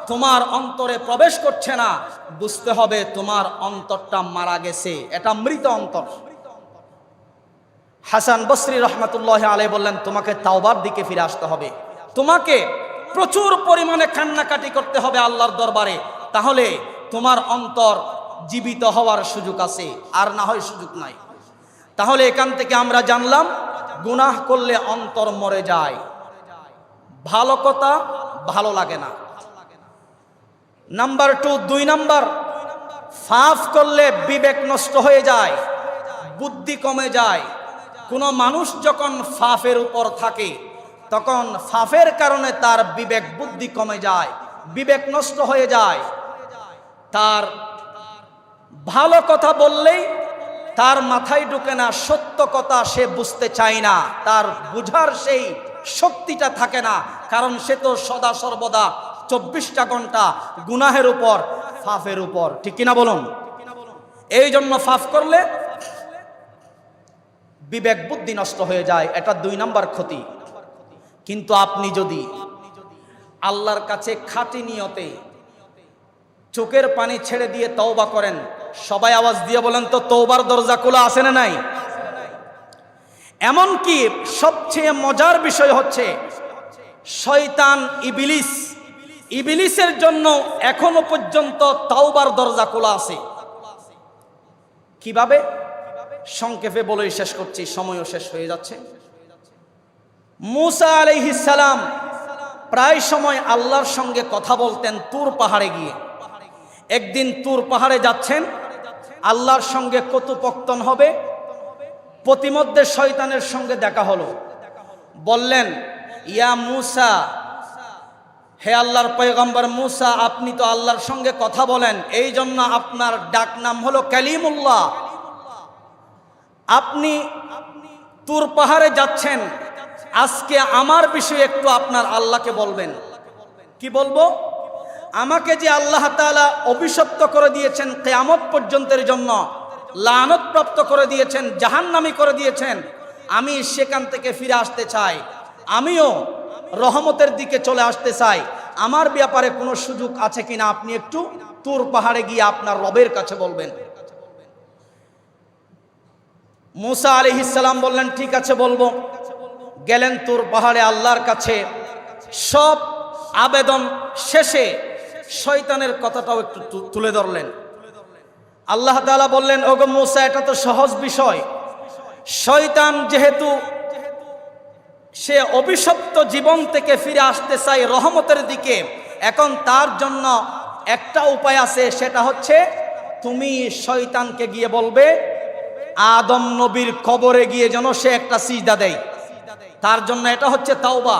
তোমার অন্তরে প্রবেশ করছে না, বুঝতে হবে তোমার অন্তরটা মারা গেছে, এটা মৃত অন্তর। হাসান বসরি রহমাতুল্লাহ আলাইহি বললেন, তোমাকে তাওবার দিকে ফিরে আসতে হবে, তোমাকে প্রচুর পরিমাণে কান্নাকাটি করতে হবে আল্লাহর দরবারে, তাহলে তোমার অন্তর জীবিত হওয়ার সুযোগ আছে, আর না হয় সুযোগ নাই। তাহলে এখান থেকে আমরা জানলাম, গুনাহ করলে অন্তর মরে যায়, ভালো কথা ভালো লাগে না। নাম্বার 2, 2 নাম্বার, ফাফ করলে বিবেক নষ্ট হয়ে যায়, বুদ্ধি কমে যায়। কোনো মানুষ যখন ফাফের উপর থাকে, তখন ফাফের কারণে তার বিবেক বুদ্ধি কমে যায়, বিবেক নষ্ট হয়ে যায়। তার ভালো কথা বললেই তার মাথায় ঢুকে না, সত্য কথা সে বুঝতে চায় না, তার বুঝার সেই শক্তিটা থাকে না, কারণ সে তো সদা সর্বদা 24টা ঘন্টা গুনাহের উপর, ফাফের উপর। ঠিক কিনা বলুন? এই জন্য ফাফ করলে বিবেক বুদ্ধি নষ্ট হয়ে যায়, এটা 2 নাম্বার ক্ষতি। কিন্তু আপনি যদি আল্লাহর কাছে খাঁটি নিয়তে চোখের পানি ছেড়ে দিয়ে তওবা করেন, সবাই আওয়াজ দিয়ে বলেন তো, তওবার দরজা খোলা আছে না নাই? এমনকি সবচেয়ে মজার বিষয় হচ্ছে, শয়তান ইবলিসের জন্য এখনো পর্যন্ত তওবার দরজা খোলা আছে। কিভাবে? সংক্ষেপে বলেই শেষ করছি, সময়ও শেষ হয়ে যাচ্ছে। মুসা আলাইহিস সালাম প্রায় সময় আল্লাহর সঙ্গে কথা বলতেন তুর পাহাড়ে গিয়ে। একদিন তুর পাহাড়ে যাচ্ছেন, আল্লাহর সঙ্গে কথোপকথন হবে, প্রতিমধ্যে শয়তানের সঙ্গে দেখা হলো। বললেন, ইয়া মুসা, হে আল্লাহর পয়গম্বর মুসা, আপনি তো আল্লাহর সঙ্গে কথা বলেন, এই জন্য আপনার ডাক নাম হলো কালিমুল্লাহ। আপনি তুর পাহাড়ে যাচ্ছেন, আজকে আমার বিষয়ে একটু আপনার আল্লাহকে বলবেন। কি বলবো? আমাকে যে আল্লাহ তাআলা অভিশপ্ত করে দিয়েছেন কিয়ামত পর্যন্তের জন্য, লানত প্রাপ্ত করে দিয়েছেন, জাহান্নামী করে দিয়েছেন, আমি সেখান থেকে ফিরে আসতে চাই, আমিও রহমতের দিকে চলে আসতে চাই। আমার ব্যাপারে কোনো সুযোগ আছে কিনা আপনি একটু তুর পাহাড়ে গিয়ে আপনার রবের কাছে বলবেন। মুসা আলাইহিস সালাম বললেন, ঠিক আছে বলবো। গেলেন তুর পাহাড়ে আল্লাহর কাছে, সব আবেদন শেষে শয়তানের কথাটাও একটু তুলে ধরলেন। আল্লাহ তাআলা বললেন, ওগো মূসা, এটা তো সহজ বিষয়। শয়তান যেহেতু সে অভিশপ্ত জীবন থেকে ফিরে আসতে চায় রহমতের দিকে, এখন তার জন্য একটা উপায় আছে, সেটা হচ্ছে তুমি শয়তানকে গিয়ে বলবে আদম নবীর কবরে গিয়ে যেন সে একটা সিজদা দেয়। তার জন্য এটা হচ্ছে তাওবা।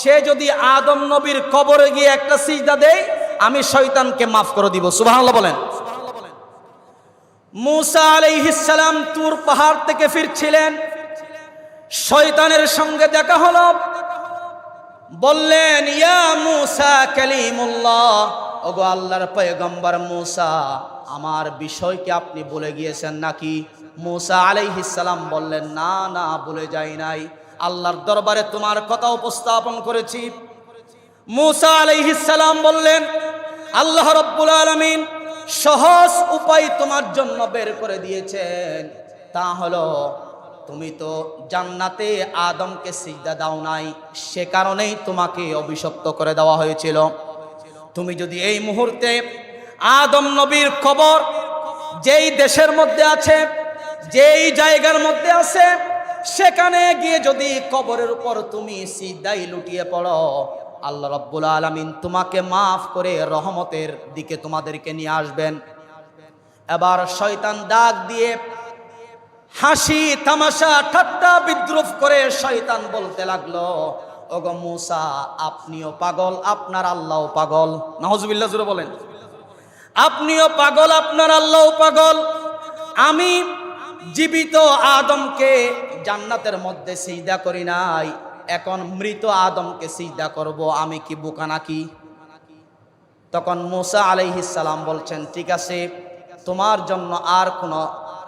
সে যদি আদম নবীর কবরে গিয়ে একটা সিজদা দেয়, আমি শয়তানকে মাফ করে দিব। সুবহানাল্লাহ বলেন। মূসা আলাইহিস সালাম তুর পাহাড় থেকে ফিরছিলেন, শয়তানের সঙ্গে দেখা হলো। বললেন, ইয়া মূসা কালিমুল্লাহ, ওগো আল্লাহর পয়গম্বর মূসা, আমার বিষয় কি আপনি ভুলে গিয়েছেন নাকি? মূসা আলাইহিস সালাম বললেন, না না, ভুলে যাই নাই, আল্লাহর দরবারে তোমার কথা উপস্থাপন করেছি। মূসা আলাইহিস সালাম বললেন, আল্লাহ রাব্বুল আলামিন সহজ উপায় তোমার জন্য বের করে দিয়েছেন। তা হলো, তুমি তো জান্নাতে আদমকে সিজদা দাও নাই, সে কারণেই তোমাকে অভিশপ্ত করে দেওয়া হয়েছিল। তুমি যদি এই মুহূর্তে আদম নবীর কবর যেই দেশের মধ্যে আছে, যেই জায়গার মধ্যে আছে, সেখানে গিয়ে যদি কবরের উপর তুমি সিজদায় লুটিয়ে পড়ো, আল্লাহ রাব্বুল আলামিন তোমাকে মাফ করে রহমতের দিকে তোমাদেরকে নিয়ে আসবেন। এবার শয়তান ডাক দিয়ে হাসি তামাশা ঠাট্টা বিদ্রুপ করে শয়তান বলতে লাগলো, ওগো মূসা, আপনিও পাগল, আপনার আল্লাহও পাগল। নাউজুবিল্লাহ জোরে বলেন। আপনিও পাগল, আপনার আল্লাহও পাগল। আমি জীবিত আদমকে জান্নাতের মধ্যে সিজদা করি নাই, এখন মৃত আদমকে সিজদা করব, আমি কি বোকা নাকি? তখন মূসা আলাইহিস সালাম বলছেন, ঠিক আছে, তোমার জন্য আর কোনো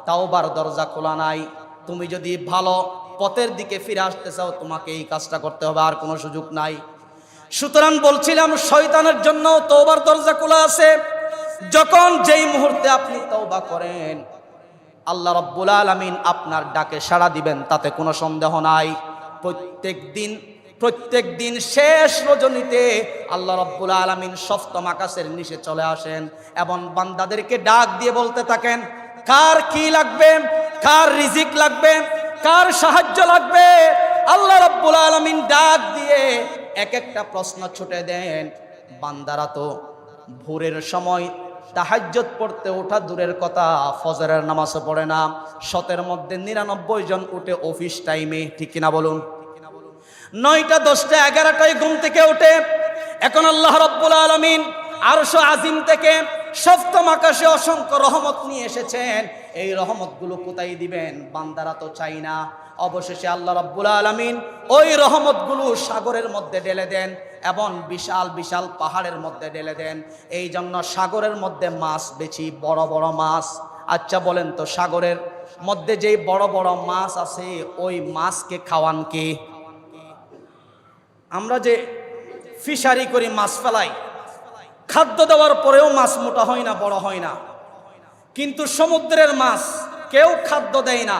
তাওবার দরজা খোলা নাই। তুমি যদি ভালো পথের দিকে ফিরে আসতে চাও, তোমাকে এই কাজটা করতে হবে, আর কোনো সুযোগ নাই। সুতরাং বলছিলাম, শয়তানের জন্য তওবার দরজা খোলা আছে। যখন যেই মুহূর্তে আপনি তওবা করেন, আল্লাহ রাব্বুল আলামিন আপনার ডাকে সাড়া দিবেন, তাতে কোনো সন্দেহ নাই। প্রত্যেক দিন শেষ রজনীতে আল্লাহ রাব্বুল আলামিন সপ্তম আকাশের নিচে চলে আসেন এবং বান্দাদেরকে ডাক দিয়ে বলতে থাকেন, কার কি লাগবে, কার রিজিক লাগবে, কার সাহায্য লাগবে। আল্লাহ রাব্বুল আলামিন ডাক দিয়ে এক একটা প্রশ্ন ছুটে দেন। বান্দারা তো ভোরের সময় তাহাজ্জুদ পড়তে ওঠা দূরের কথা, ফজরের নামাজও পড়ে না। 100 মধ্যে 99 জন উঠে অফিস টাইমে, ঠিক কিনা বলুন? 9টা 10টা 11টায় ঘুম থেকে ওঠে। এখন আল্লাহ রাব্বুল আলামিন আরশ আজিম থেকে সপ্তম আকাশে অসংখ্য রহমত নিয়ে এসেছেন। এই রহমতগুলো কোথায় দিবেন? বান্দারা তো চাই না। অবশেষে আল্লাহ রাব্বুল আলামিন ওই রহমতগুলো সাগরের মধ্যে ঢেলে দেন এবং বিশাল বিশাল পাহাড়ের মধ্যে ঢেলে দেন। এই জন্য সাগরের মধ্যে মাছ বেশি, বড় বড় মাছ। আচ্ছা বলেন তো, সাগরের মধ্যে যেই বড় বড় মাছ আছে, ওই মাছকে খাওয়ান কে? আমরা যে ফিশারি করি, মাছ ফেলাই, খাদ্য দেওয়ার পরেও মাছ মোটা হয় না, বড় হয় না। কিন্তু সমুদ্রের মাছ কেউ খাদ্য দেয় না।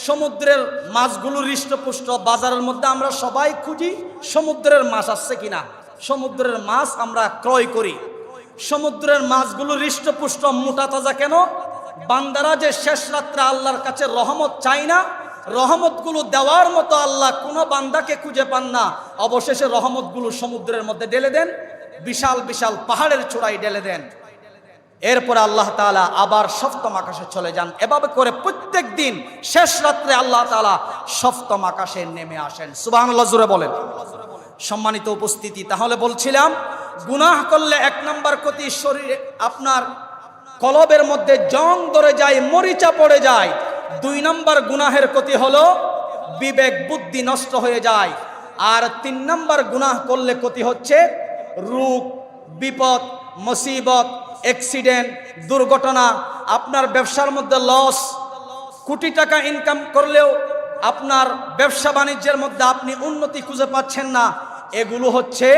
সমুদ্রের মাছগুলো হৃষ্টপুষ্ট। বাজারের মধ্যে আমরা সবাই খুঁজি সমুদ্রের মাছ আসছে কিনা। সমুদ্রের মাছ আমরা ক্রয় করি। সমুদ্রের মাছগুলো হৃষ্টপুষ্ট, মোটা তাজা কেন? বান্দারা যে শেষ রাত্রে আল্লাহর কাছে রহমত চায় না, রহমতগুলো দেওয়ার মতো আল্লাহ কোনো বান্দাকে খুঁজে পান না। অবশেষে রহমতগুলো সমুদ্রের মধ্যে ঢেলে দেন, বিশাল বিশাল পাহাড়ের চূড়ায় ঢেলে দেন। এরপরে আল্লাহ তাআলা আবার সপ্তম আকাশে চলে যান। এভাবে করে প্রত্যেক দিন শেষ রাত্রে আল্লাহ তাআলা সপ্তম আকাশে নেমে আসেন। সুবহানাল্লাহ জোরে বলেন। সম্মানিত উপস্থিতি, তাহলে বলছিলাম, গুনাহ করলে 1 নাম্বার ক্ষতি, শরীরে আপনার কলবের মধ্যে জং ধরে যায়, মরিচা পড়ে যায়। 2 নাম্বার গুনাহের ক্ষতি হলো বিবেক বুদ্ধি নষ্ট হয়ে যায়। আর 3 নাম্বার গুনাহ করলে ক্ষতি হচ্ছে রোগ, বিপদ, মুসিবত, অ্যাক্সিডেন্ট, দুর্ঘটনা। আপনার ব্যবসার মধ্যে লস, কোটি টাকা ইনকাম করলেও আপনার ব্যবসা বাণিজ্যের মধ্যে আপনি উন্নতি খুঁজে পাচ্ছেন না। এগুলো হচ্ছে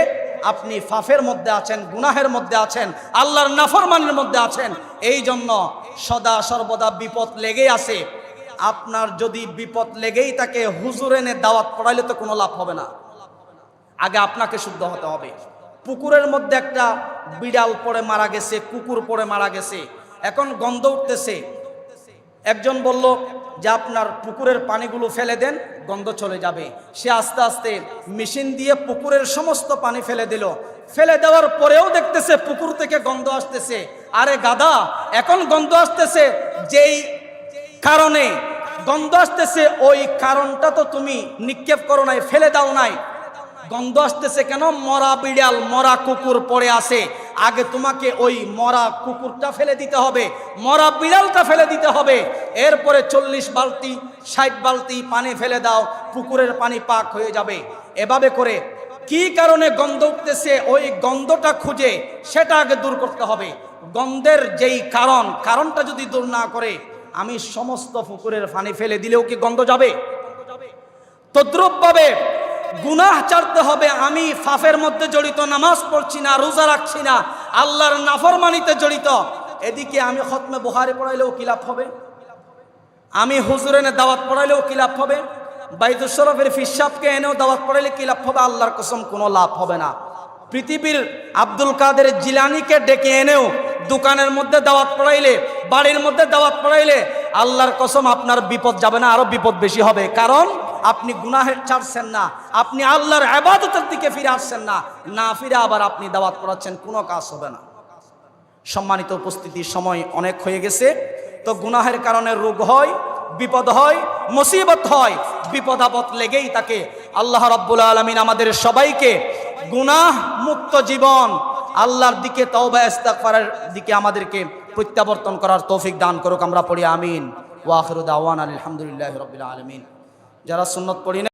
আপনি ফাফের মধ্যে আছেন, গুনাহের মধ্যে আছেন, আল্লাহর নাফরমানের মধ্যে আছেন। এই জন্য সদা সর্বদা বিপদ লেগেই আছে। আপনার যদি বিপদ লেগেই থাকে, হুজুর এনে দাওয়াত পড়াইলে তো কোনো লাভ হবে না। আগে আপনাকে শুদ্ধ হতে হবে। পুকুরের মধ্যে একটা বিড়াল পড়ে মারা গেছে, কুকুর পড়ে মারা গেছে। এখন গন্ধ উঠতেছে। একজন বলল যে আপনার পুকুরের পানিগুলো ফেলে দেন, গন্ধ চলে যাবে। সে আস্তে আস্তে মেশিন দিয়ে পুকুরের সমস্ত পানি ফেলে দিল। ফেলে দেওয়ার পরেও দেখতেছে পুকুর থেকে গন্ধ আসতেছে। আরে গাধা, এখন গন্ধ আসতেছে যেই কারণে গন্ধ আসতেছে, ওই কারণটা তো তুমি নিক্ষেপ করো নাই, ফেলে দাও নাই। গন্ধ আসতেছে কেন? মরা বিড়াল, মরা কুকুর পড়ে আছে, আগে তোমাকে ওই মরা কুকুরটা ফেলে দিতে হবে, মরা বিড়ালটা ফেলে দিতে হবে, এরপরে 40 বালতি 60 বালতি পানি ফেলে দাও, পুকুরের পানি পাক হয়ে যাবে। এভাবে করে কি কারণে গন্ধ উঠতেছে, ওই গন্ধটা খুঁজে সেটা আগে দূর করতে হবে। গন্ধের যেই কারণটা যদি দূর না করে আমি সমস্ত পুকুরের পানি ফেলে দিলেও কি গন্ধ যাবে? তদ্রূপভাবে গুনাহ ছাড়তে হবে। আমি ফাফের মধ্যে জড়িত, নামাজ পড়ছি না, রোজা রাখছি না, আল্লাহর নাফরমানিতে জড়িত, এদিকে আমি খতমে বুখারী পড়াইলেও কি লাভ হবে? আমি হুজুরের দাওয়াত পড়াইলেও কি লাভ হবে? বাইতুল শরফের ফিসাবকে এনেও দাওয়াত পড়াইলে কি লাভ হবে? আল্লাহর কসম কোনো লাভ হবে না। পৃথিবীর আব্দুল কাদের জিলানীকে ডেকে এনেও দোকানের মধ্যে দাওয়াত পড়াইলে, বাড়ির মধ্যে দাওয়াত পড়াইলে আল্লাহর কসম আপনার বিপদ যাবে না, আরো বিপদ বেশি হবে। কারণ আপনি গুনাহের ছাড়ছেন না, আপনি আল্লাহর ইবাদতের দিকে ফিরে আসছেন না, না ফিরে আবার আপনি দাওয়াত পড়াচ্ছেন, কোনো কাজ হবে না। সম্মানিত উপস্থিতি, সময় অনেক হয়ে গেছে। তো গুনাহের কারণে রোগ হয়, বিপদ হয়, মুসিবত হয়, বিপদ আপদ লেগেই থাকে। আল্লাহ রাব্বুল আলামিন আমাদের সবাইকে গুনাহ মুক্ত জীবন, আল্লাহর দিকে তওবা ইস্তিগফারের দিকে আমাদেরকে প্রত্যাবর্তন করার তৌফিক দান করুক। আমরা পড়ি আমিন। ওয়া আখিরু দাওয়ানা আলহামদুলিল্লাহি রাব্বিল আলামিন। যারা সুন্নত পড়ি